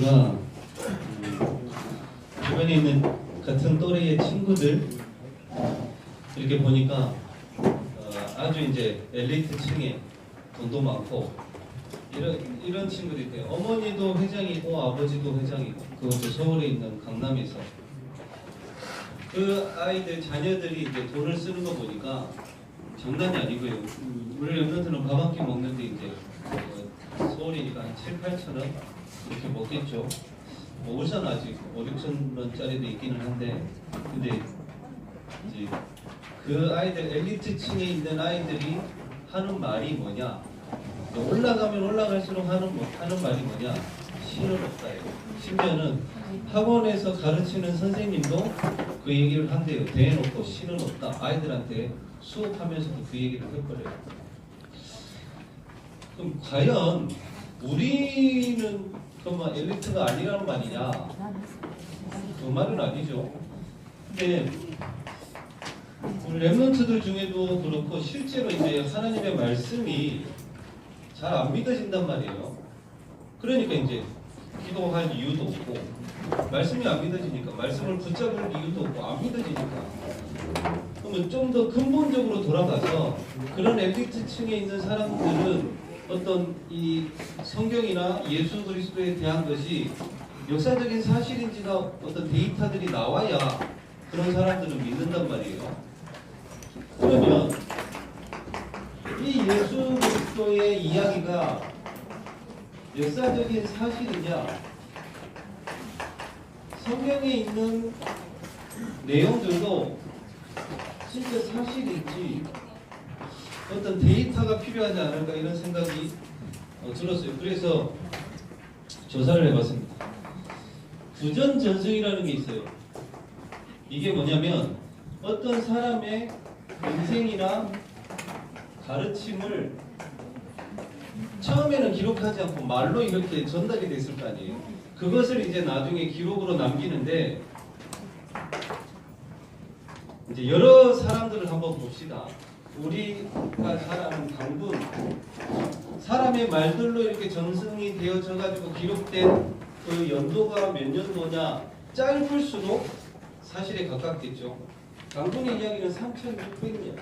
제가 주변에 있는 같은 또래의 친구들 이렇게 보니까 아주 이제 엘리트층에 돈도 많고 이런 친구들이 있대요. 어머니도 회장이고 아버지도 회장이고 그것도 서울에 있는 강남에서 그 아이들 자녀들이 이제 돈을 쓰는 거 보니까 장난이 아니고요. 우리 랩런트는 밥 한 끼 먹는데 이제 서울이니까 한 7, 8천 원 이렇게 먹겠죠. 뭐 울산 아직 5, 6천 원짜리도 있기는 한데 근데 이제 그 아이들 엘리트층에 있는 아이들이 하는 말이 뭐냐? 올라가면 올라갈수록 하는 말이 뭐냐? 신은 없다예요. 심지어는 학원에서 가르치는 선생님도 그 얘기를 한대요. 대놓고 신은 없다. 아이들한테 수업하면서도 그 얘기를 해버려요. 그럼 과연 우리는 그만 엘리트가 아니라는 말이냐? 그 말은 아니죠. 근데 우리 랩런트들 중에도 그렇고 실제로 이제 하나님의 말씀이 잘 안 믿어진단 말이에요. 그러니까 이제 기도할 이유도 없고 말씀이 안 믿어지니까 말씀을 붙잡을 이유도 없고 안 믿어지니까 그러면 좀 더 근본적으로 돌아가서 그런 엘리트층에 있는 사람들은 어떤 이 성경이나 예수 그리스도에 대한 것이 역사적인 사실인지가 어떤 데이터들이 나와야 그런 사람들은 믿는단 말이에요. 그러면 이 예수 그리스도의 이야기가 역사적인 사실이냐, 성경에 있는 내용들도 진짜 사실인지 어떤 데이터가 필요하지 않을까 이런 생각이 들었어요. 그래서 조사를 해봤습니다. 구전 전승이라는 게 있어요. 이게 뭐냐면 어떤 사람의 인생이나 가르침을 처음에는 기록하지 않고 말로 이렇게 전달이 됐을 거 아니에요. 그것을 이제 나중에 기록으로 남기는데 이제 여러 사람들을 한번 봅시다. 우리가 잘 아는 강분 사람의 말들로 이렇게 전승이 되어져 가지고 기록된 그 연도가 몇 년도냐 짧을수록 사실에 가깝겠죠. 강분의 이야기는 3600년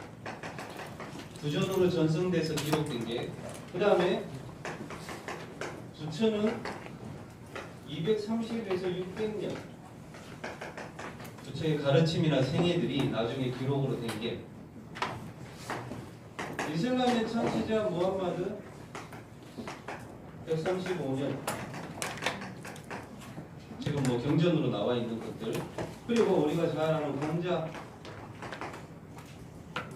구전으로 전승돼서 기록된 게, 그 다음에 부처는 230에서 600년 부처의 가르침이나 생애들이 나중에 기록으로 된 게, 이슬람의 창시자 무함마드 135년 지금 뭐 경전으로 나와 있는 것들, 그리고 우리가 잘 아는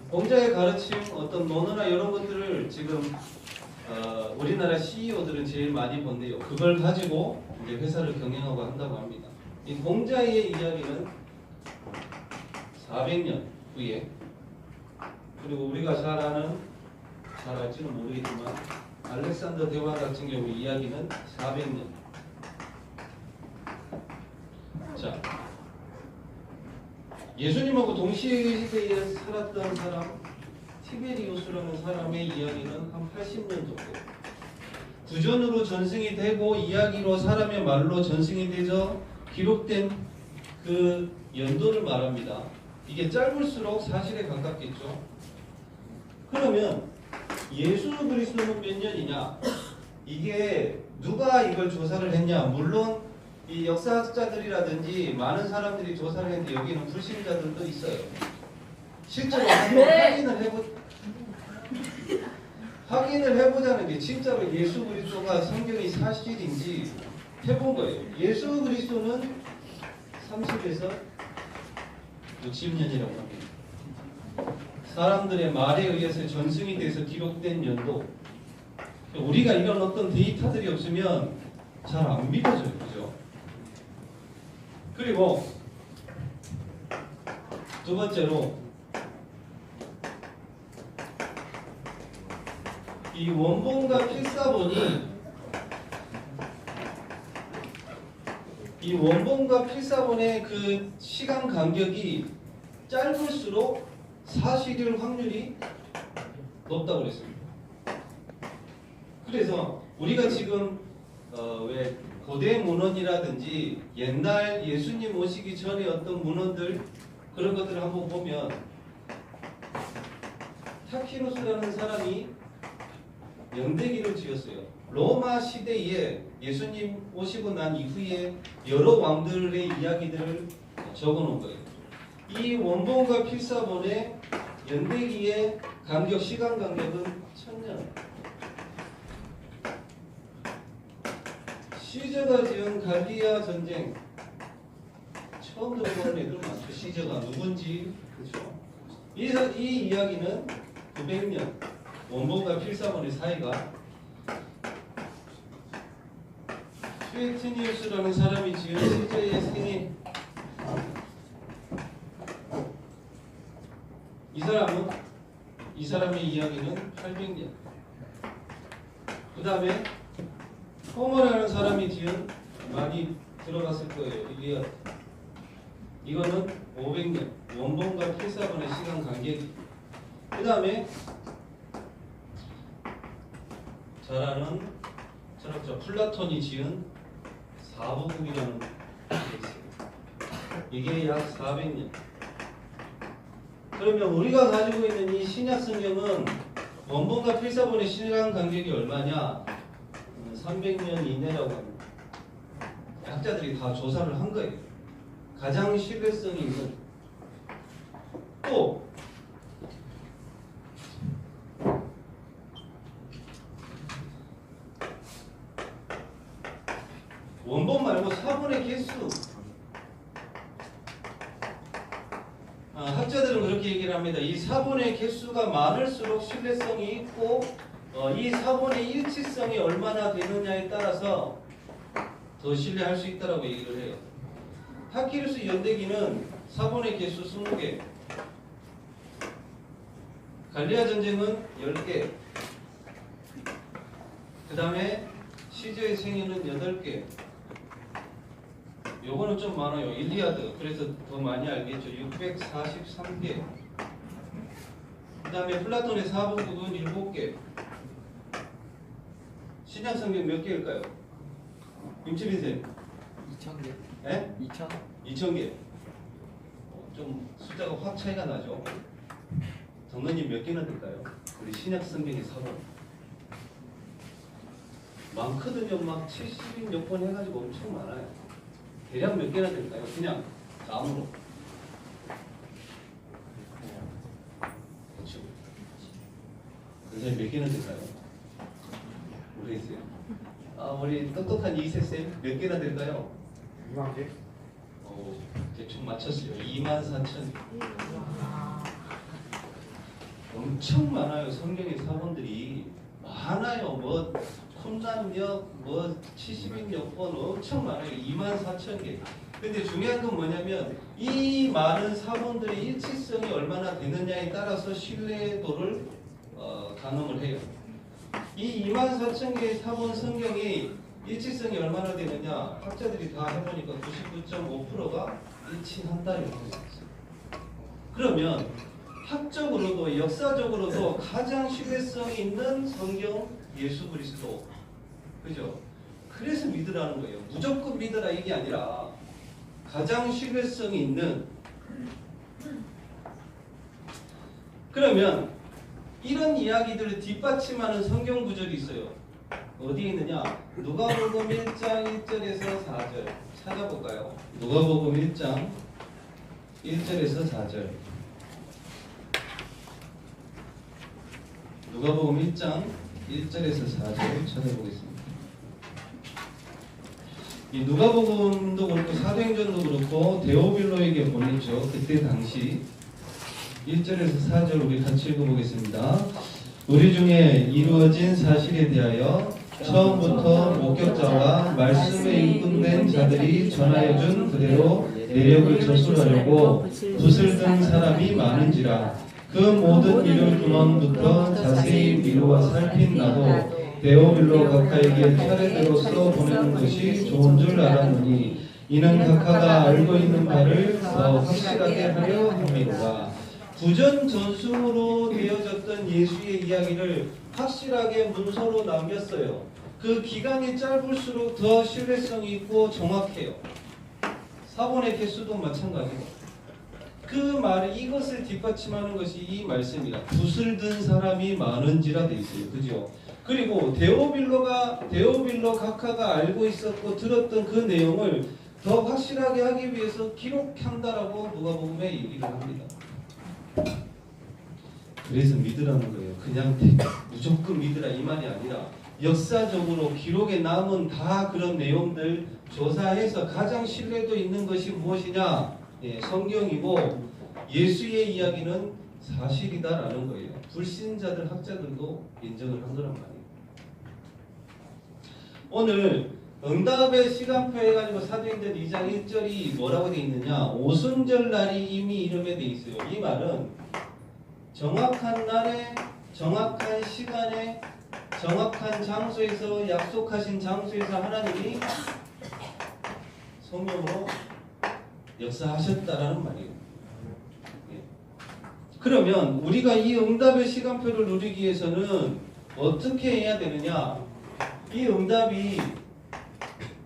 공자의 가르침, 어떤 논어나 이런 것들을 지금 우리나라 CEO들은 제일 많이 본대요. 그걸 가지고 이제 회사를 경영하고 한다고 합니다. 이 공자의 이야기는 400년 후에, 그리고 우리가 잘 알지는 모르겠지만 알렉산더 대왕 같은 경우 이야기는 400년. 자, 예수님하고 동시대에 살았던 사람 티베리우스라는 사람의 이야기는 한 80년 정도. 구전으로 전승이 되고 이야기로 사람의 말로 전승이 되죠. 기록된 그 연도를 말합니다. 이게 짧을수록 사실에 가깝겠죠. 그러면 예수 그리스도는 몇 년이냐? 이게 누가 이걸 조사를 했냐? 물론 이 역사학자들이라든지 많은 사람들이 조사를 했는데 여기는 불신자들도 있어요. 실제로 확인을 해보자는 게 진짜로 예수 그리스도가 성경이 사실인지 해본 거예요. 예수 그리스도는 30에서 60년이라고 합니다. 사람들의 말에 의해서 전승이 돼서 기록된 연도. 우리가 이런 어떤 데이터들이 없으면 잘 안 믿어져요. 그죠? 그리고 두 번째로 이 원본과 필사본의 그 시간 간격이 짧을수록 사실일 확률이 높다고 그랬습니다. 그래서 우리가 지금 왜 고대 문헌이라든지 옛날 예수님 오시기 전에 어떤 문헌들 그런 것들을 한번 보면 타키루스라는 사람이 연대기를 지었어요. 로마 시대에 예수님 오시고 난 이후에 여러 왕들의 이야기들을 적어놓은 거예요. 이 원본과 필사본의 연대기의 간격, 시간 간격은 1000년. 시저가 지은 갈리아 전쟁 처음 들어보는 애들 많죠. 시저가 누군지 그렇죠. 이 이야기는 900년 원본과 필사본의 사이가 수에티니우스라는 사람이 지은 시저의 생애. 이 사람의 이야기는 800년. 그 다음에 호머라는 사람이 지은 많이 들어갔을 거예요. 이거는 500년. 원본과 필사본의 시간 간격이. 그 다음에 잘 아는 철학자 플라톤이 지은 사부국이라는 게 있어요. 이게 약 400년. 그러면 우리가 가지고 있는 이 신약 성경은 원본과 필사본의 시간 간격이 얼마냐? 300년 이내라고 합니다. 학자들이 다 조사를 한 거예요. 가장 신뢰성이 있는. 또 원본 말고 사본의 개수. 학자들은 그렇게 얘기를 합니다. 이 사본의 개수가 많을수록 신뢰성이 있고 이 사본의 일치성이 얼마나 되느냐에 따라서 더 신뢰할 수 있다고 얘기를 해요. 타키루스 연대기는 사본의 개수 20개, 갈리아 전쟁은 10개, 그 다음에 시저의 생애는 8개. 요거는 좀 많아요. 일리아드. 그래서 더 많이 알겠죠. 643개. 그 다음에 플라톤의 사부국은 7개. 신약 성경 몇 개일까요? 임치빈 쌤. 2000개. 예? 2000개. 좀 숫자가 확 차이가 나죠. 정근님 몇 개나 될까요? 우리 신약 성경의 사본. 많거든요. 막 70몇 번 해가지고 엄청 많아요. 대략 몇 개나 될까요? 그냥 나무로. 그렇죠. 그래서 몇 개나 될까요? 모르겠어요. 우리 똑똑한 이세쌤 몇 개나 될까요? 2만 개? 대충 맞췄어요. 24,000. 엄청 많아요. 성경의 사본들이 많아요. 뭐 콘단역 뭐 70몇 번 엄청 많아요. 24,000개. 근데 중요한 건 뭐냐면 이 많은 사본들의 일치성이 얼마나 되느냐에 따라서 신뢰도를 가늠을 해요. 이 24,000개의 사본 성경이 일치성이 얼마나 되느냐? 학자들이 다 해보니까 99.5%가 일치한다 이렇게 있어요. 그러면 학적으로도 역사적으로도 가장 신뢰성이 있는 성경 예수 그리스도, 그죠? 그래서 믿으라는 거예요. 무조건 믿으라 이게 아니라 가장 신뢰성이 있는. 그러면 이런 이야기들을 뒷받침하는 성경 구절이 있어요. 어디에 있느냐? 누가복음 1장 1절에서 4절 찾아볼까요? 누가복음 1장 1절에서 4절. 누가복음 1장 1절에서 4절 찾아보겠습니다. 이 누가복음도 그렇고 사도행전도 그렇고 데오빌로에게 보냈죠. 그때 당시 1절에서 4절 우리 같이 읽어보겠습니다. 우리 중에 이루어진 사실에 대하여 처음부터 목격자와 말씀에 인근된 자들이 전하여준 그대로 내력을 저술하려고 붓을 든 사람이 많은지라. 그 모든 일을 근원부터 자세히 미루어 살핀 나도 데오빌로 각하에게 차례대로서 보내는 것이 좋은 줄 알았노니 이는 각하가 알고 있는 바를 더 확실하게 하려 함이로다. 구전 전승으로 되어졌던 예수의 이야기를 확실하게 문서로 남겼어요. 그 기간이 짧을수록 더 신뢰성이 있고 정확해요. 사본의 개수도 마찬가지고. 그 말을 이것을 뒷받침하는 것이 이 말씀이다. 붓을 든 사람이 많은지라 돼 있어요. 그죠? 그리고 데오빌로 각하가 알고 있었고 들었던 그 내용을 더 확실하게 하기 위해서 기록한다라고 누가복음에 얘기를 합니다. 그래서 믿으라는 거예요. 그냥 무조건 믿으라 이 말이 아니라 역사적으로 기록에 남은 다 그런 내용들 조사해서 가장 신뢰도 있는 것이 무엇이냐? 예, 성경이고 예수의 이야기는 사실이다라는 거예요. 불신자들 학자들도 인정을 한 거란 말이에요. 오늘 응답의 시간표 해가지고 사도행전 2장 1절이 뭐라고 되어 있느냐? 오순절 날이 이미 이름에 되어 있어요. 이 말은 정확한 날에 정확한 시간에 정확한 장소에서 약속하신 장소에서 하나님이 성령으로 역사하셨다라는 말이에요. 예. 그러면 우리가 이 응답의 시간표를 누리기 위해서는 어떻게 해야 되느냐? 이 응답이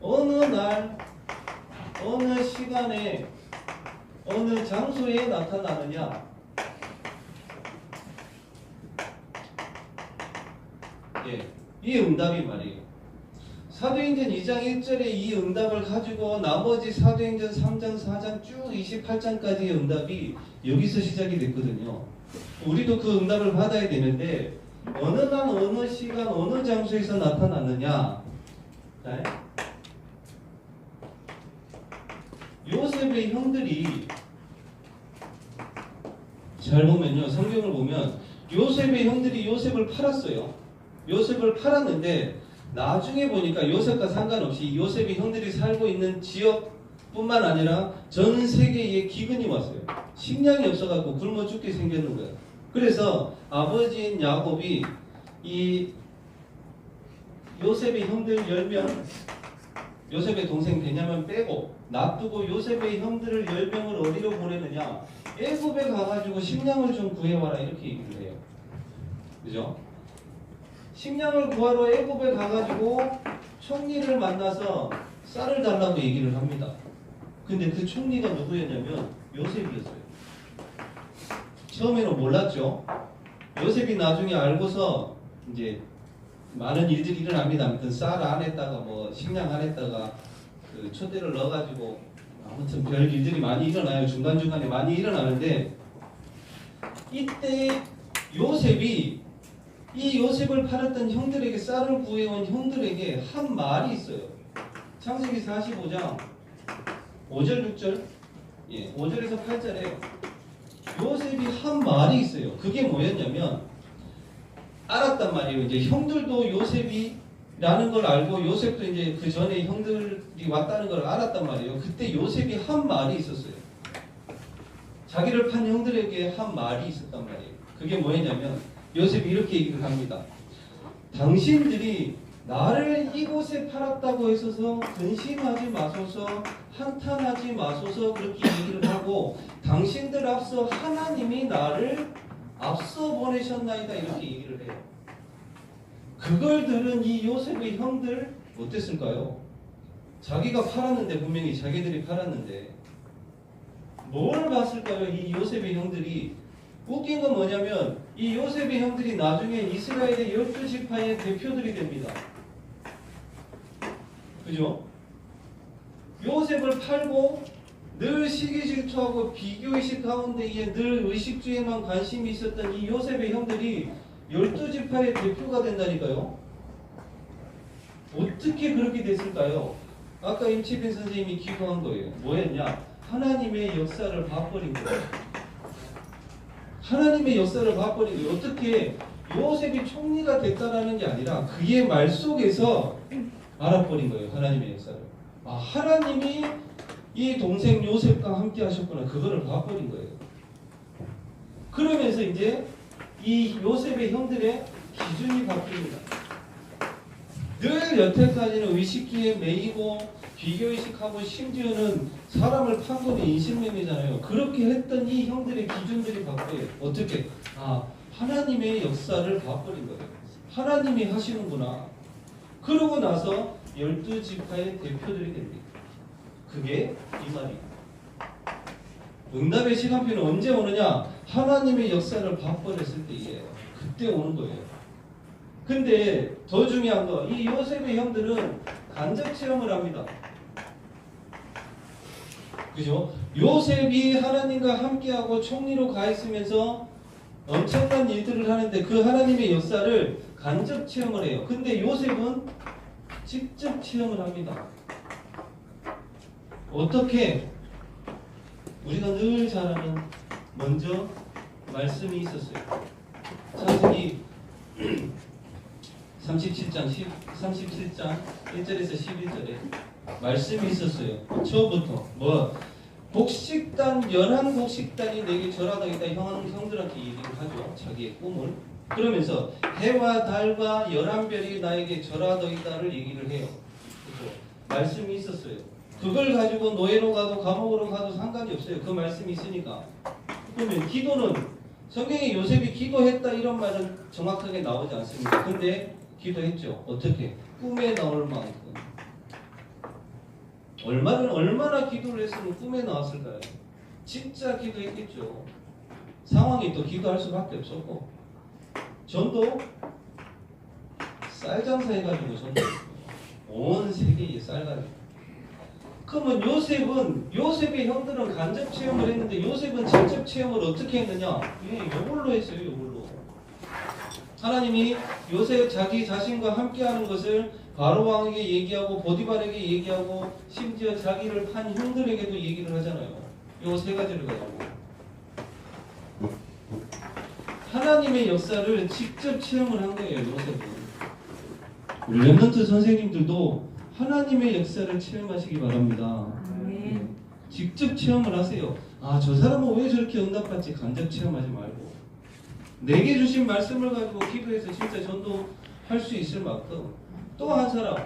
어느 날, 어느 시간에, 어느 장소에 나타나느냐? 예, 이 응답이 말이에요. 사도행전 2장 1절에 이 응답을 가지고 나머지 사도행전 3장, 4장 쭉 28장까지의 응답이 여기서 시작이 됐거든요. 우리도 그 응답을 받아야 되는데 어느 날, 어느 시간, 어느 장소에서 나타났느냐? 네? 요셉의 형들이 잘 보면요, 성경을 보면 요셉의 형들이 요셉을 팔았어요. 요셉을 팔았는데 나중에 보니까 요셉과 상관없이 요셉이 형들이 살고 있는 지역뿐만 아니라 전 세계에 기근이 왔어요. 식량이 없어갖고 굶어 죽게 생겼는 거예요. 그래서 아버지인 야곱이 이 요셉의 형들 10명, 요셉의 동생 베냐민 빼고 놔두고 요셉의 형들을 10명을 어디로 보내느냐? 애굽에 가가지고 식량을 좀 구해와라 이렇게 얘기를 해요. 그죠? 식량을 구하러 애굽에 가가지고 총리를 만나서 쌀을 달라고 얘기를 합니다. 근데 그 총리가 누구였냐면 요셉이었어요. 처음에는 몰랐죠. 요셉이 나중에 알고서 이제 많은 일들이 일어납니다. 아무튼 쌀 안에다가 뭐 식량 안에다가 그 초대를 넣어가지고 아무튼 별 일들이 많이 일어나요. 중간중간에 많이 일어나는데 이때 요셉이 이 요셉을 팔았던 형들에게 쌀을 구해온 형들에게 한 말이 있어요. 창세기 45장 5절 6절 5절에서 8절에 요셉이 한 말이 있어요. 그게 뭐였냐면 알았단 말이에요. 이제 형들도 요셉이라는 걸 알고 요셉도 이제 그 전에 형들이 왔다는 걸 알았단 말이에요. 그때 요셉이 한 말이 있었어요. 자기를 판 형들에게 한 말이 있었단 말이에요. 그게 뭐였냐면 요셉이 이렇게 얘기를 합니다. 당신들이 나를 이곳에 팔았다고 해서 근심하지 마소서, 한탄하지 마소서 그렇게 얘기를 하고 당신들 앞서 하나님이 나를 앞서 보내셨나이다 이렇게 얘기를 해요. 그걸 들은 이 요셉의 형들 어땠을까요? 자기가 팔았는데 분명히 자기들이 팔았는데 뭘 봤을까요? 이 요셉의 형들이 웃긴 건 뭐냐면 이 요셉의 형들이 나중에 이스라엘의 12지파의 대표들이 됩니다. 그죠? 요셉을 팔고 늘 시기질투하고 비교의식 가운데에 늘 의식주에만 관심이 있었던 이 요셉의 형들이 12지파의 대표가 된다니까요. 어떻게 그렇게 됐을까요? 아까 임치빈 선생님이 기도한 거예요. 뭐였냐? 하나님의 역사를 봐버린 거예요. 하나님의 역사를 봐버린 거예요. 어떻게 요셉이 총리가 됐다라는 게 아니라 그의 말 속에서 알아버린 거예요. 하나님의 역사를. 아, 하나님이 이 동생 요셉과 함께 하셨구나. 그거를 봐버린 거예요. 그러면서 이제 이 요셉의 형들의 기준이 바뀝니다. 늘 여태까지는 의식주의에 매이고 비교의식하고 심지어는 사람을 판 거는 인신매매잖아요. 그렇게 했던 이 형들의 기준들이 바뀌어요. 어떻게? 아, 하나님의 역사를 봐버린 거예요. 하나님이 하시는구나. 그러고 나서 12지파의 대표들이 됩니다. 그게 이 말이에요. 응답의 시간표는 언제 오느냐? 하나님의 역사를 바꿔냈을 때예요. 그때 오는 거예요. 근데 더 중요한 거, 이 요셉의 형들은 간접 체험을 합니다. 그죠? 요셉이 하나님과 함께하고 총리로 가 있으면서 엄청난 일들을 하는데 그 하나님의 역사를 간접 체험을 해요. 근데 요셉은 직접 체험을 합니다. 어떻게? 우리가 늘 잘 아는 먼저 말씀이 있었어요. 창세기 37장 1절에서 11절에 말씀이 있었어요. 처음부터 곡식단 11곡식단이 내게 절하다기다 형들한테 얘기를 하죠. 자기의 꿈을. 그러면서 해와 달과 11별이 나에게 절하다기다를 얘기를 해요. 그렇죠? 말씀이 있었어요. 그걸 가지고 노예로 가도 감옥으로 가도 상관이 없어요. 그 말씀이 있으니까. 그러면 기도는 성경에 요셉이 기도했다 이런 말은 정확하게 나오지 않습니다. 근데 기도했죠. 어떻게? 꿈에 나올 만큼. 얼마나 기도를 했으면 꿈에 나왔을까요? 진짜 기도했겠죠. 상황이 또 기도할 수밖에 없었고. 전도 쌀 장사해가지고 전도했어요. 온 세계에 쌀 가지고. 그러면 요셉의 형들은 간접 체험을 했는데 요셉은 직접 체험을 어떻게 했느냐? 이걸로 했어요. 이걸로. 하나님이 요셉 자기 자신과 함께하는 것을 바로 왕에게 얘기하고 보디발에게 얘기하고 심지어 자기를 판 형들에게도 얘기를 하잖아요. 요 세 가지를 가지고 하나님의 역사를 직접 체험을 한 거예요. 요셉은. 우리 랩런트 선생님들도 하나님의 역사를 체험하시기 바랍니다. 직접 체험을 하세요. 아, 저 사람은 왜 저렇게 응답받지? 간접 체험하지 말고 내게 주신 말씀을 가지고 기도해서 진짜 전도할 수 있을 만큼. 또 한 사람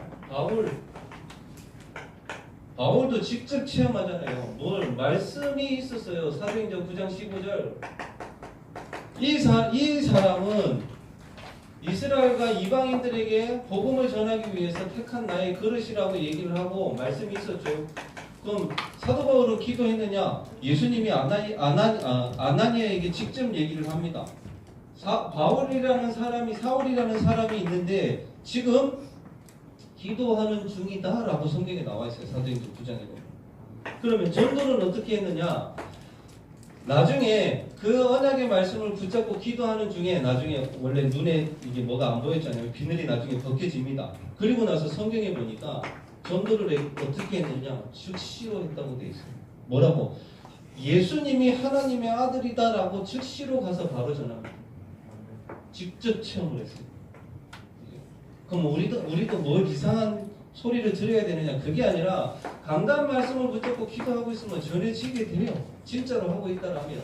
바울도 직접 체험하잖아요. 말씀이 있었어요. 사도행전 9장 15절. 이 사람은 이스라엘과 이방인들에게 복음을 전하기 위해서 택한 나의 그릇이라고 얘기를 하고 말씀이 있었죠. 그럼 사도 바울은 기도했느냐? 예수님이 아나니아에게 직접 얘기를 합니다. 사울이라는 사람이 있는데 지금 기도하는 중이다라고 성경에 나와 있어요. 사도행전 9장에 보면. 그러면 전도는 어떻게 했느냐? 나중에 그 언약의 말씀을 붙잡고 기도하는 중에 나중에 원래 눈에 이게 뭐가 안 보였잖아요. 비늘이 나중에 벗겨집니다. 그리고 나서 성경에 보니까 전도를 어떻게 했느냐? 즉시로 했다고 돼 있어요. 뭐라고? 예수님이 하나님의 아들이다라고 즉시로 가서 바로 전합니다. 직접 체험을 했어요. 그럼 우리도 뭘 이상한 소리를 들어야 되느냐? 그게 아니라 강단 말씀을 붙잡고 기도하고 있으면 전해지게 돼요. 진짜로 하고 있다라면.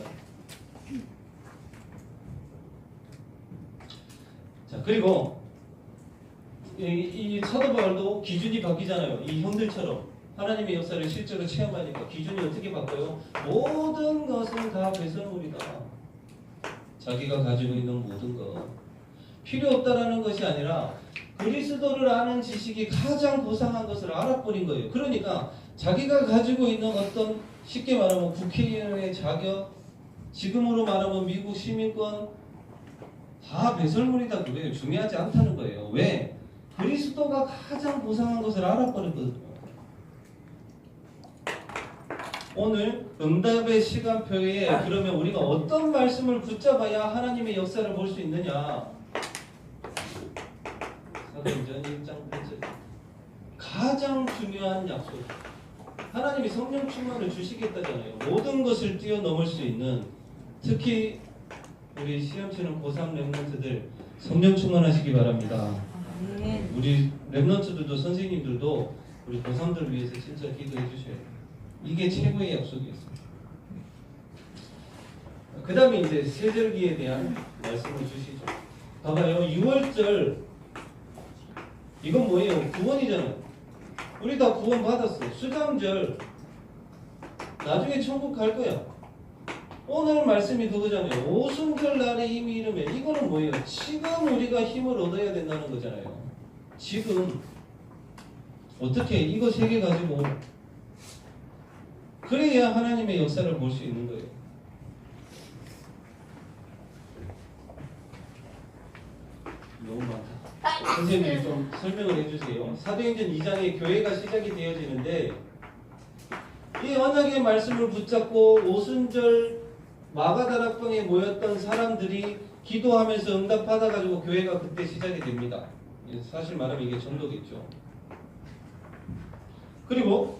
자, 그리고 이 사도 바울도 기준이 바뀌잖아요. 이 형들처럼 하나님의 역사를 실제로 체험하니까 기준이 어떻게 바뀌어요? 모든 것은 다 배설물이다. 자기가 가지고 있는 모든 것. 필요 없다라는 것이 아니라 그리스도를 아는 지식이 가장 고상한 것을 알아버린 거예요. 그러니까 자기가 가지고 있는 어떤 쉽게 말하면 국회의원의 자격, 지금으로 말하면 미국 시민권 다 배설물이다 그래요. 중요하지 않다는 거예요. 왜? 그리스도가 가장 고상한 것을 알아버렸거든요. 오늘 응답의 시간표에 그러면 우리가 어떤 말씀을 붙잡아야 하나님의 역사를 볼 수 있느냐? 사도행전 1장 8절. 가장 중요한 약속. 하나님이 성령 충만을 주시겠다잖아요. 모든 것을 뛰어넘을 수 있는, 특히 우리 시험 치는 고3 랩런트들 성령 충만하시기 바랍니다. 우리 랩런트들도 선생님들도 우리 고3들을 위해서 진짜 기도해 주셔야 돼요. 이게 최고의 약속이었습니다. 그 다음에 이제 세절기에 대한 말씀을 주시죠. 봐봐요. 6월절 이건 뭐예요? 구원이잖아요. 우리 다 구원 받았어요. 수장절 나중에 천국 갈 거야. 오늘 말씀이 그거잖아요. 오순절 날에 이미 이르면 이거는 뭐예요? 지금 우리가 힘을 얻어야 된다는 거잖아요. 지금 어떻게 이거 세 개 가지고 그래야 하나님의 역사를 볼 수 있는 거예요. 너무 많다. 선생님이 좀 설명을 해주세요. 사도행전 2장에 교회가 시작이 되어지는데 이 언약의 말씀을 붙잡고 오순절 마가다락방에 모였던 사람들이 기도하면서 응답받아가지고 교회가 그때 시작이 됩니다. 사실 말하면 이게 전도겠죠. 그리고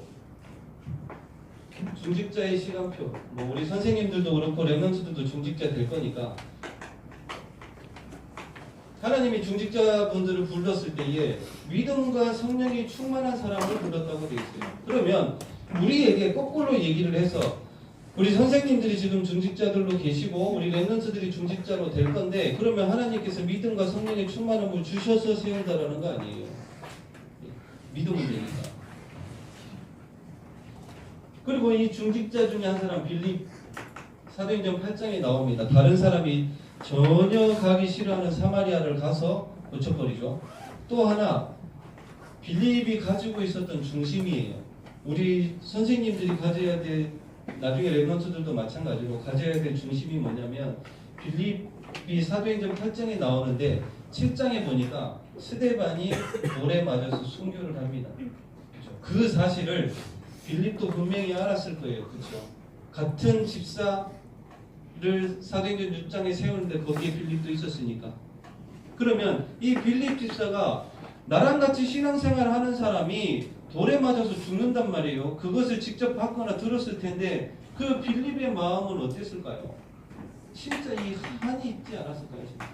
중직자의 시간표, 뭐 우리 선생님들도 그렇고 렘넌트들도 중직자 될 거니까 하나님이 중직자분들을 불렀을 때에 믿음과 성령이 충만한 사람을 불렀다고 되어 있어요. 그러면 우리에게 거꾸로 얘기를 해서 우리 선생님들이 지금 중직자들로 계시고 우리 렘넌트들이 중직자로 될 건데 그러면 하나님께서 믿음과 성령의 충만함을 주셔서 세운다라는 거 아니에요. 믿음은 되니까. 그리고 이 중직자 중에 한 사람 빌립 사도행전 8장에 나옵니다. 다른 사람이 전혀 가기 싫어하는 사마리아를 가서 고쳐버리죠. 또 하나 빌립이 가지고 있었던 중심이에요. 우리 선생님들이 가져야 될 나중에 렘넌트들도 마찬가지로 가져야 될 중심이 뭐냐면 빌립이 사도행전 8장에 나오는데 7장에 보니까 스데반이 돌에 맞아서 순교를 합니다. 그렇죠? 그 사실을 빌립도 분명히 알았을 거예요. 그렇죠? 같은 집사를 사도행전 6장에 세우는데 거기에 빌립도 있었으니까. 그러면 이 빌립 집사가 나랑 같이 신앙생활 하는 사람이 돌에 맞아서 죽는단 말이에요. 그것을 직접 봤거나 들었을 텐데 그 빌립의 마음은 어땠을까요? 진짜 이 한이 있지 않았을까요? 진짜?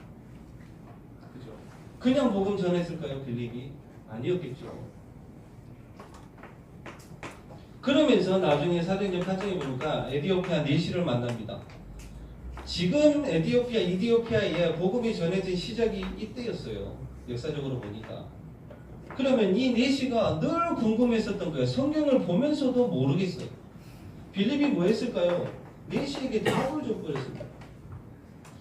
그죠? 그냥 복음 전했을까요? 빌립이? 아니었겠죠. 그러면서 나중에 사도행전 8장에 보니까 에디오피아 내시를 만납니다. 지금 에디오피아, 이디오피아에 복음이 전해진 시작이 이때였어요. 역사적으로 보니까. 그러면 이 내시가 늘 궁금했었던 거예요. 성경을 보면서도 모르겠어요. 빌립이 뭐 했을까요? 내시에게 답을 줬버렸습니다.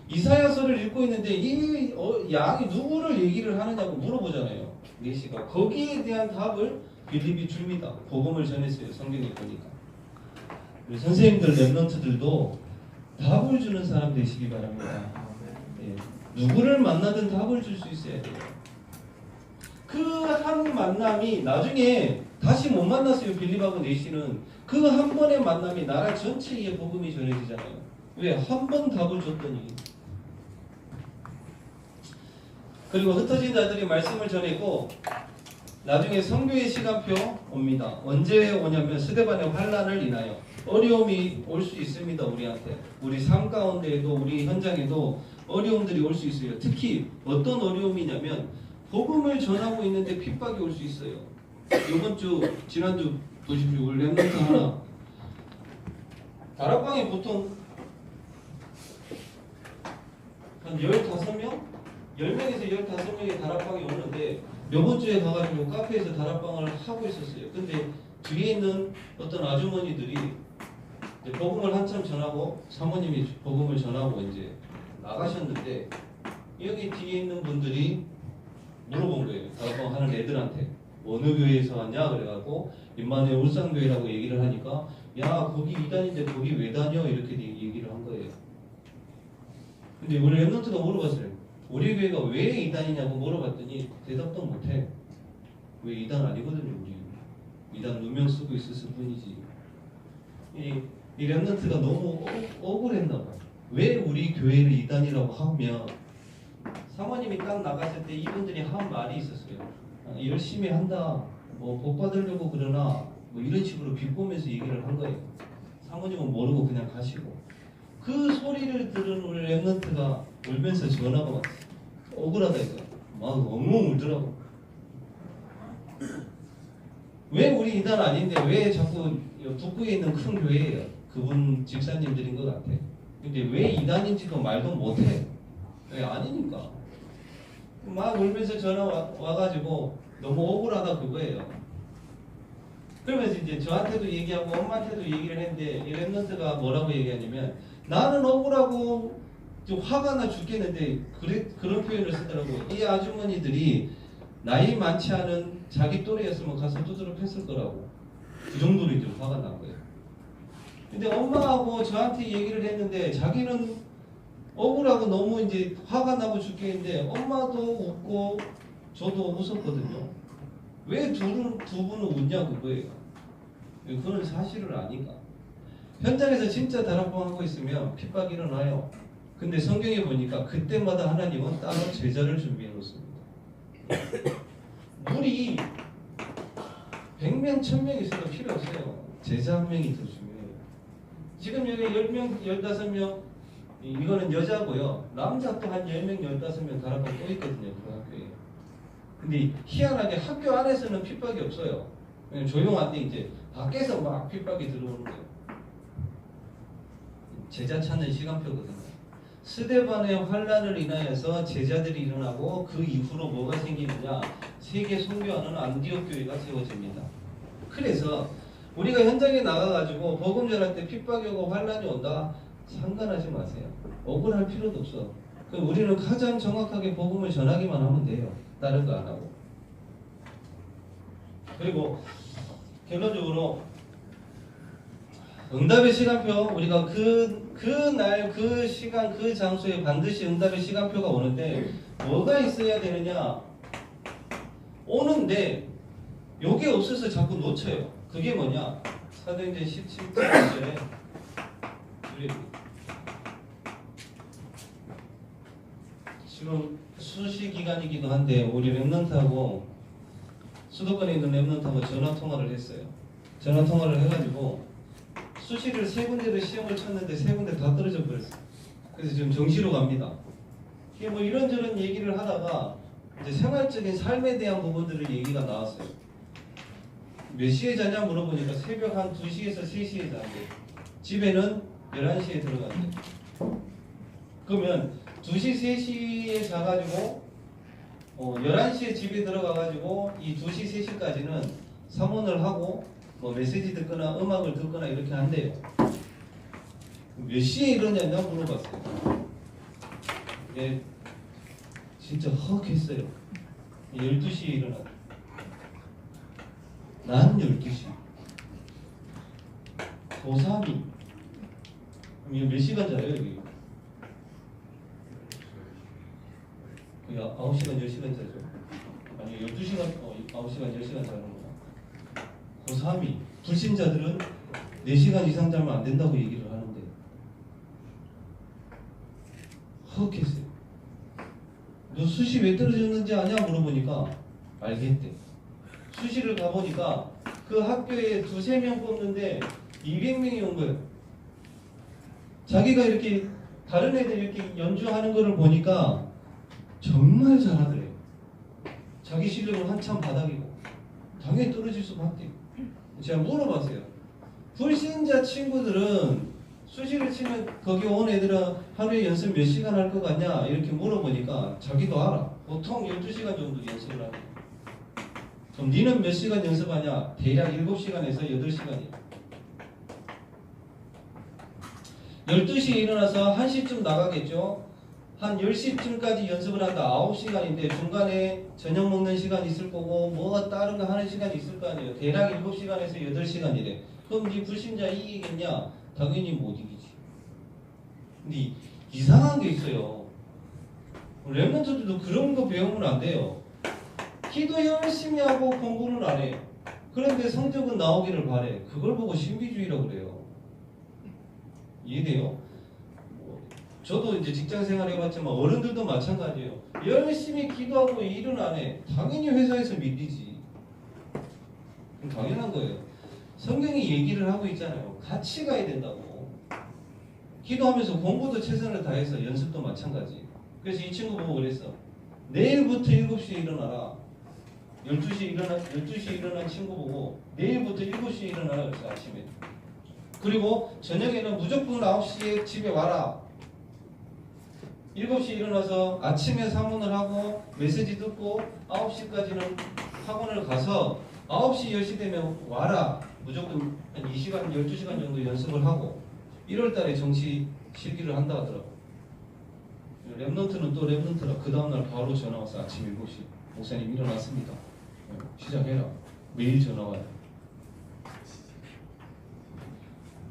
이사야서를 읽고 있는데 이 양이 누구를 얘기를 하느냐고 물어보잖아요. 내시가. 거기에 대한 답을 빌립이 줍니다. 복음을 전했어요. 성경에 보니까. 우리 선생님들, 렘넌트들도 답을 주는 사람 되시기 바랍니다. 예. 누구를 만나든 답을 줄 수 있어야 돼요. 그 한 만남이 나중에 다시 못 만났어요. 빌립하고 내시는. 그 한 번의 만남이 나라 전체에 복음이 전해지잖아요. 왜? 한 번 답을 줬더니. 그리고 흩어진 자들이 말씀을 전했고 나중에 선교의 시간표 옵니다. 언제 오냐면 스데반의 환란을 인하여 어려움이 올 수 있습니다. 우리한테. 우리 삶 가운데에도 우리 현장에도 어려움들이 올 수 있어요. 특히 어떤 어려움이냐면 복음을 전하고 있는데 핍박이 올 수 있어요. 이번 주 지난주 보십시오. 우리 렘넌트 하나 다락방에 보통 한 15명? 10명에서 15명의 다락방이 오는데 이번 주에 가가지고 카페에서 다락방을 하고 있었어요. 근데 뒤에 있는 어떤 아주머니들이 복음을 한참 전하고 사모님이 복음을 전하고 이제 나가셨는데 여기 뒤에 있는 분들이 물어본 거예요. 다락방 하는 애들한테 어느 교회에서 왔냐 그래갖고 임마누엘 울산교회라고 얘기를 하니까 야 거기 이단인데 거기 왜 다녀 이렇게 얘기를 한 거예요. 근데 우리 렘넌트가 물어봤어요. 우리 교회가 왜 이단이냐고 물어봤더니 대답도 못해. 왜 이단 아니거든요. 우리 이단 누명 쓰고 있었을 뿐이지. 이 렘넌트가 너무 억울했나 봐요. 왜 우리 교회를 이단이라고 하면 사모님이 딱 나갔을 때 이분들이 한 말이 있었어요. 열심히 한다. 뭐 복 받으려고 그러나 뭐 이런 식으로 비꼬면서 얘기를 한 거예요. 사모님은 모르고 그냥 가시고. 그 소리를 들은 우리 렘넌트가 울면서 전화가 왔어요. 억울하다 이거. 막 엉엉 울더라고. 왜 우리 이단 아닌데 왜 자꾸 북구에 있는 큰 교회예요. 그분 집사님들인 것 같아. 근데 왜 이단인지도 말도 못해. 왜 아니니까. 막 울면서 전화 와가지고 너무 억울하다 그거예요. 그러면서 이제 저한테도 얘기하고 엄마한테도 얘기를 했는데 이 렘넌트가 뭐라고 얘기하냐면 나는 억울하고 좀 화가 나 죽겠는데 그런 표현을 쓰더라고요. 이 아주머니들이 나이 많지 않은 자기 또래였으면 가서 두드러 팼을 거라고. 그 정도로 이제 화가 난 거예요. 근데 엄마하고 저한테 얘기를 했는데 자기는 억울하고 너무 이제 화가 나고 죽겠는데 엄마도 웃고 저도 웃었거든요. 왜 두 분은 웃냐 그거예요. 그건 사실을 아니까. 현장에서 진짜 다락방하고 있으면 핍박이 일어나요. 근데 성경에 보니까 그때마다 하나님은 따로 제자를 준비해 놓습니다. 물이 100명, 1000명 있어도 필요 없어요. 제자 한 명이 더 중요해요. 지금 여기 10명, 15명 이거는 여자고요. 남자 또 한 10명, 15명 다락방 또 있거든요. 그 학교에. 근데 희한하게 학교 안에서는 핍박이 없어요. 그냥 조용한데 이제 밖에서 막 핍박이 들어오는 거예요. 제자 찾는 시간표거든요. 스데반의 환란을 인하여서 제자들이 일어나고 그 이후로 뭐가 생기느냐? 세계 선교하는 안디옥 교회가 세워집니다. 그래서 우리가 현장에 나가가지고 복음 전할 때 핍박이 오고 환란이 온다 상관하지 마세요. 억울할 필요도 없어. 우리는 가장 정확하게 복음을 전하기만 하면 돼요. 다른 거 안 하고. 그리고 결론적으로 응답의 시간표, 우리가 그날 그 시간 그 장소에 반드시 응답의 시간표가 오는데 뭐가 있어야 되느냐? 오는데 요게 없어서 자꾸 놓쳐요. 그게 뭐냐? 사도행전 17절에 지금 수시 기간이기도 한데 우리 랩런트하고 수도권에 있는 랩런트하고 전화 통화를 했어요. 전화 통화를 해가지고 수시를 3군데를 시험을 쳤는데 3군데 다 떨어져 버렸어요. 그래서 지금 정시로 갑니다. 이게 뭐 이런저런 얘기를 하다가 이제 생활적인 삶에 대한 부분들을 얘기가 나왔어요. 몇 시에 자냐 물어보니까 새벽 한 2시에서 3시에 자는데 집에는 11시에 들어간대. 그러면 2시, 3시에 자가지고 11시에 집에 들어가가지고 이 2시, 3시까지는 사문을 하고 뭐 메시지 듣거나 음악을 듣거나 이렇게 한대요. 몇 시에 일어났냐 물어봤어요. 이게 진짜 헉했어요. 12시에 일어났다. 난 12시. 고3이. 그럼 이거 몇 시간 자요 여기? 거의 9시간, 10시간 자죠. 아니 12시간, 9시간, 10시간 자는 거야. 고3이. 불신자들은 4시간 이상 자면 안 된다고 얘기를 하는데 헉했어요. 너 수시 왜 떨어졌는지 아냐 물어보니까 알겠대. 수시를 가보니까 그 학교에 2-3명 뽑는데 200명이 온 거예요. 자기가 이렇게 다른 애들 이렇게 연주하는 거를 보니까 정말 잘하더래요. 자기 실력은 한참 바닥이고 당연히 떨어질 수밖에. 제가 물어봤어요. 불신자 친구들은 수시를 치면 거기 온 애들은 하루에 연습 몇 시간 할 것 같냐 이렇게 물어보니까 자기도 알아. 보통 12시간 정도 연습을 하네. 그럼 니는 몇 시간 연습하냐? 대략 7시간에서 8시간이야. 12시에 일어나서 1시쯤 나가겠죠? 한 10시쯤까지 연습을 한다. 9시간인데 중간에 저녁 먹는 시간이 있을 거고 뭐 다른 거 하는 시간이 있을 거 아니에요. 대략 7시간에서 8시간이래. 그럼 네 불신자 이기겠냐? 당연히 못 이기지. 근데 이상한 게 있어요. 랩런트들도 그런 거 배우면 안 돼요. 기도 열심히 하고 공부는 안 해요. 그런데 성적은 나오기를 바래. 그걸 보고 신비주의라고 그래요. 이해돼요? 저도 이제 직장 생활 해봤지만 어른들도 마찬가지예요. 열심히 기도하고 일은 안 해. 당연히 회사에서 밀리지. 당연한 거예요. 성경이 얘기를 하고 있잖아요. 같이 가야 된다고. 기도하면서 공부도 최선을 다해서 연습도 마찬가지. 그래서 이 친구 보고 그랬어. 내일부터 7시에 일어나라. 12시에 일어난 친구 보고 내일부터 7시에 일어나라 그랬어 아침에. 그리고 저녁에는 무조건 9시에 집에 와라. 7시에 일어나서 아침에 사문을 하고 메시지 듣고 9시까지는 학원을 가서 9시 10시 되면 와라. 무조건 한 2시간 12시간 정도 연습을 하고 1월 달에 정시 실기를 한다 하더라고. 랩런트는 또 랩런트라 그 다음날 바로 전화 왔어. 아침 7시 목사님 일어났습니다. 시작해라. 매일 전화 와요.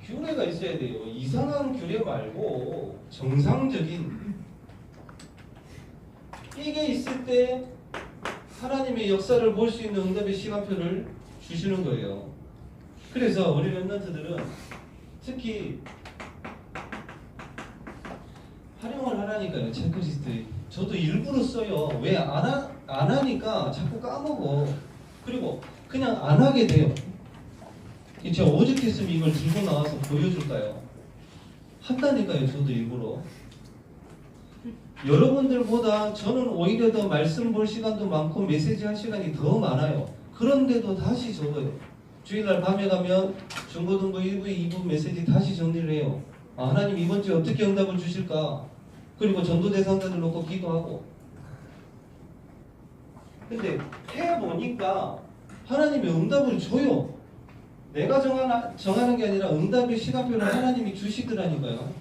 규례가 있어야 돼요. 이상한 규례 말고 정상적인 이게 있을 때 하나님의 역사를 볼 수 있는 응답의 시간표를 주시는 거예요. 그래서 우리 랩런트들은 특히 활용을 하라니까요. 체크리스트. 저도 일부러 써요. 왜 안 하니까 자꾸 까먹어. 그리고 그냥 안 하게 돼요. 제가 오죽했으면 이걸 들고 나와서 보여줄까요? 한다니까요. 저도 일부러. 여러분들보다 저는 오히려 더 말씀 볼 시간도 많고 메시지 할 시간이 더 많아요. 그런데도 다시 적어요. 주일날 밤에 가면 중고등부 1부, 2부 메시지 다시 정리를 해요. 하나님 이번 주에 어떻게 응답을 주실까? 그리고 전도 대상자들 놓고 기도하고. 근데 해보니까 하나님이 응답을 줘요. 내가 정하는 게 아니라 응답의 시간표를 하나님이 주시더라니까요.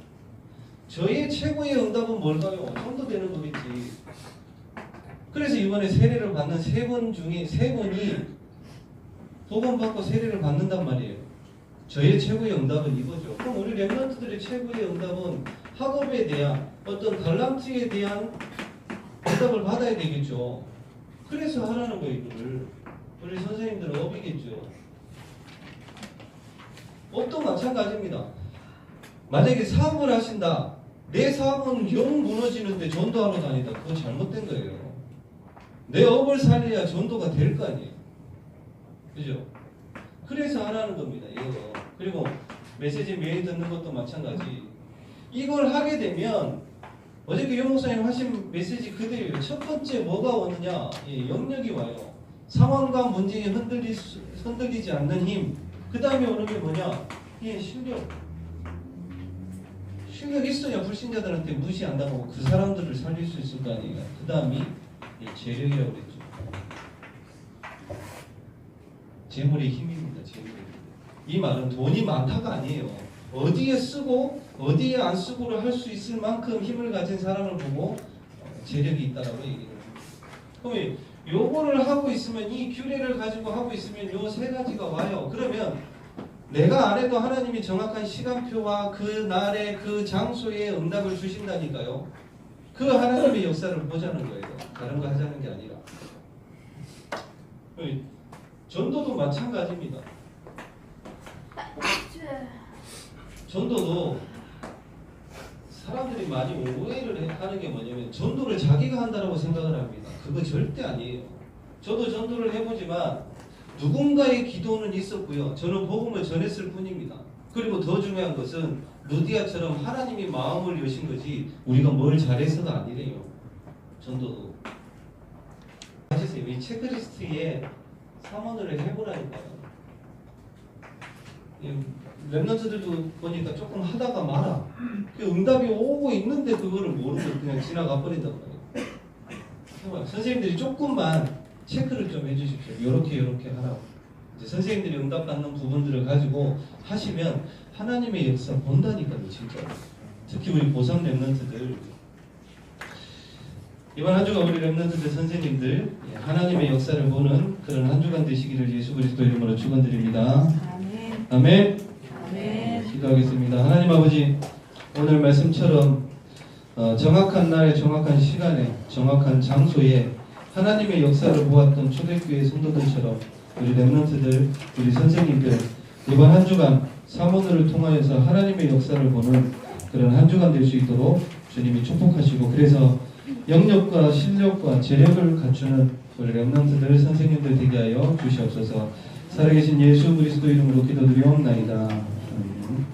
저의 최고의 응답은 뭘까요? 전도되는 거겠지. 그래서 이번에 세례를 받는 3분 중에 3분이 복음 받고 세례를 받는단 말이에요. 저의 최고의 응답은 이거죠. 그럼 우리 랩런트들의 최고의 응답은 학업에 대한 어떤 달란트에 대한 응답을 받아야 되겠죠. 그래서 하라는 거예요. 이거를 우리 선생님들은 업이겠죠. 업도 마찬가지입니다. 만약에 사업을 하신다. 내 사업은 영 무너지는데 전도하러 다니다. 그건 잘못된 거예요. 내 업을 살려야 전도가 될 거 아니에요. 그죠? 그래서 하라는 겁니다. 이거. 그리고 메시지 매일 듣는 것도 마찬가지. 이걸 하게 되면 어저께 용 목사님 하신 메시지 그대로예요. 첫 번째 뭐가 오느냐? 영역이 와요. 상황과 문제에 흔들리지 않는 힘. 그 다음에 오는 게 뭐냐? 실력. 실력 있어야 불신자들한테 무시 안 당하고 그 사람들을 살릴 수 있을 거 아니에요. 그 다음이 재력이라고 그랬죠. 재물의 힘입니다. 재물의 힘. 이 말은 돈이 많다가 아니에요. 어디에 쓰고 어디에 안 쓰고를 할 수 있을 만큼 힘을 가진 사람을 보고 재력이 있다라고 얘기해요. 그러면 요거를 하고 있으면 이 규례를 가지고 하고 있으면 요 3가지가 와요. 그러면 내가 안 해도 하나님이 정확한 시간표와 그 날에 그 장소에 응답을 주신다니까요. 그 하나님의 역사를 보자는 거예요. 다른 거 하자는 게 아니라. 전도도 마찬가지입니다. 전도도 사람들이 많이 오해를 하는 게 뭐냐면 전도를 자기가 한다고 생각을 합니다. 그거 절대 아니에요. 저도 전도를 해보지만 누군가의 기도는 있었고요. 저는 복음을 전했을 뿐입니다. 그리고 더 중요한 것은 루디아처럼 하나님이 마음을 여신 거지 우리가 뭘 잘해서가 아니래요. 전도도. 하시세요. 이 체크리스트에 3원을 해보라니까요. 랩런트들도 보니까 조금 하다가 말아. 그 응답이 오고 있는데 그거를 모르고 그냥 지나가 버린단 말이에요. 선생님들이 조금만 체크를 좀 해주십시오. 요렇게 하라고. 이제 선생님들이 응답받는 부분들을 가지고 하시면 하나님의 역사 본다니까요. 진짜. 특히 우리 보상 랩런트들. 이번 한 주간 우리 랩런트들 선생님들 하나님의 역사를 보는 그런 한 주간 되시기를 예수 그리스도 이름으로 축원드립니다. 아멘. 아멘. 아멘. 기도하겠습니다. 하나님 아버지, 오늘 말씀처럼 정확한 날에 정확한 시간에 정확한 장소에 하나님의 역사를 보았던 초대교회 성도들처럼 우리 랩런트들, 우리 선생님들 이번 한 주간 사모들을 통하여서 하나님의 역사를 보는 그런 한 주간 될 수 있도록 주님이 축복하시고 그래서 영역과 실력과 재력을 갖추는 우리 랩런트들 선생님들 되게 하여 주시옵소서. 살아계신 예수 그리스도 이름으로 기도드리옵나이다. 아멘.